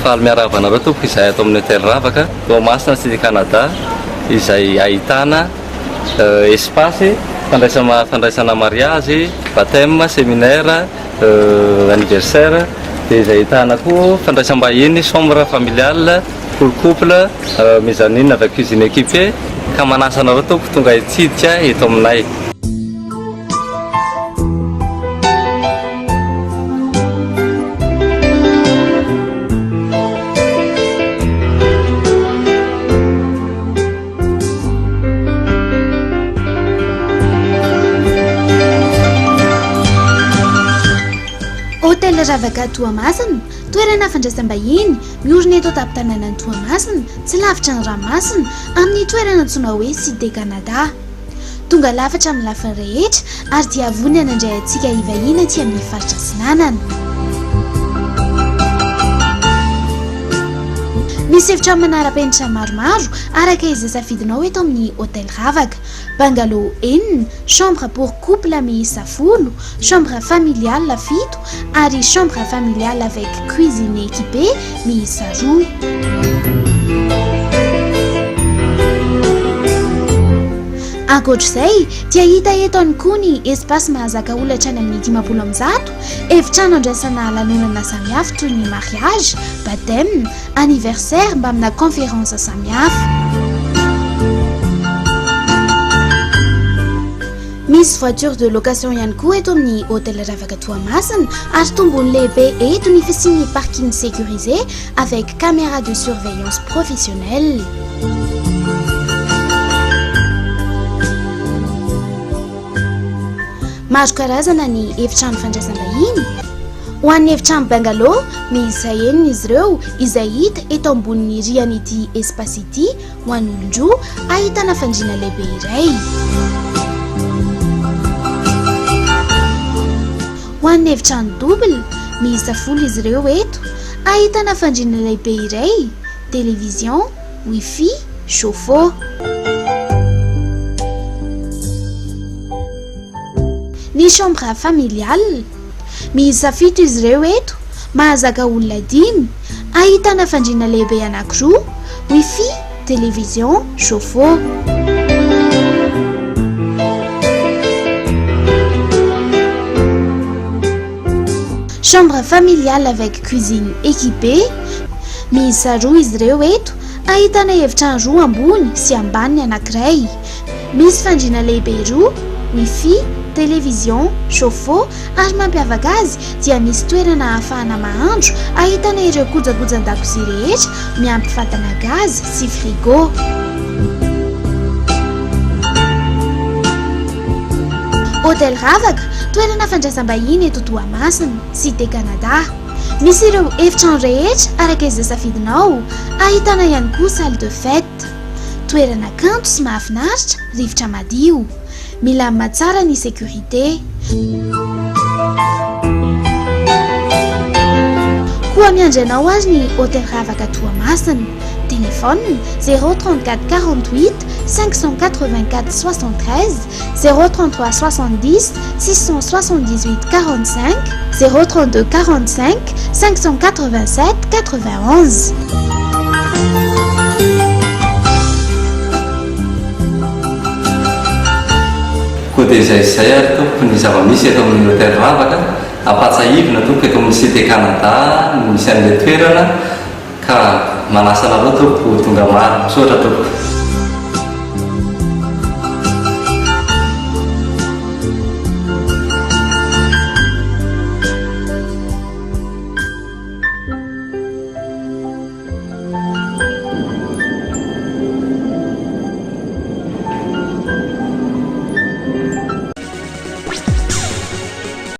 faly miaravanareo tompoko izay ato amin'ny hôtel Ravaka Toamasina Cité Canada izay ahitana espace fandraisana mariage, baptême, séminaire, anniversaire dia izay ahitana koa fandraisam-bahiny, chambre familiale pour couple, mezzanine avec cuisine équipée ka manasa anareo tompoko tonga hitsidika eto aminay. Hôtel Ravaka Toamasina, toerana fandraisam-bahiny, miorina eto an-tampon-tanànan'i Toamasina, tsy lavitra ny ranomasina, amin'ny toerana antsoina hoe Cité Canada. Tonga lafatra amin'ny lafiny rehetra ary dia vonona nandray antsika hivahiny aty amin'ny faritra Atsinanana. Misy efitra manara-penitra maromaro araka izay safidinao eto amin'ny hôtel Ravaka. Bungalow enina, chambre pour couple miisa 10, chambre familiale 7 ary chambre familiale avec cuisine équipée miisa 2. Ankoatr'izay dia hita eto ihany koa ny espace mahazaka olona hatrany amin'ny 500, efitrano andraisana lanonana samihafa toy ny mariage, baptême, anniversaire mba amina conférence samihafa. Misy voiture de location ihany koa eto amin'ny hôtel Ravaka Toamasina ary tombony lehibe eto ny fisian'ny parking sécurisé avec caméra de surveillance professionnelle. Maro karazana ny efitrano fandraisam-bahiny. Ho an'ny efitrano bungalow miisa 9 izy ireo izay hita eto ambonin'ny rihana espace ity ho an'ny olon-droa ahitana fandriana lehibe iray. Ho an'ny efitrano double miisa 10 izy ireo eto ahitana fandriana lehibe iray, télévision, wifi, chauffe-eau. Ny chambre familiale miisa 7 izy ireo eto mahazaka olona 5, ahitana fandriana lehibe anankiroa, wifi, télévision, chauffe-eau. Chambre familiale avec cuisine équipée miisa 2 izy ireo eto ahitana efitrano 2 ambony sy ambany anankiray, misy fandriana lehibe 2, wifi, télévision, chauffe-eau ary mampiavaka azy dia misy toerana ahafahana mahandro ahitana ireo kojakojan-dakozia rehetra miampy fatana gaz sy frigo. Hôtel Ravaka, toerana fandraisam-bahiny eto Toamasina, Cité Canada. Misy ireo efitrano rehetra araka izay safidinao, ahitana ihany koa salle de fête. Toerana kanto sy mahafinaritra, rivotra madio. Milamina tsara ny sécurité. Koa miandry anao azy ny hôtel Ravaka Toamasina. Téléphone 034 48 584 73, 033 70 678 45, 032 45 587 91. Koa dia izay ary tompoko ny zava-misy eto amin'ny hôtel Ravaka ampatsahivina tompoko eto amin'ny Cité Canada misy an'ilay toerana ka manasa anareo tompoko tonga maro misaotra tompoko.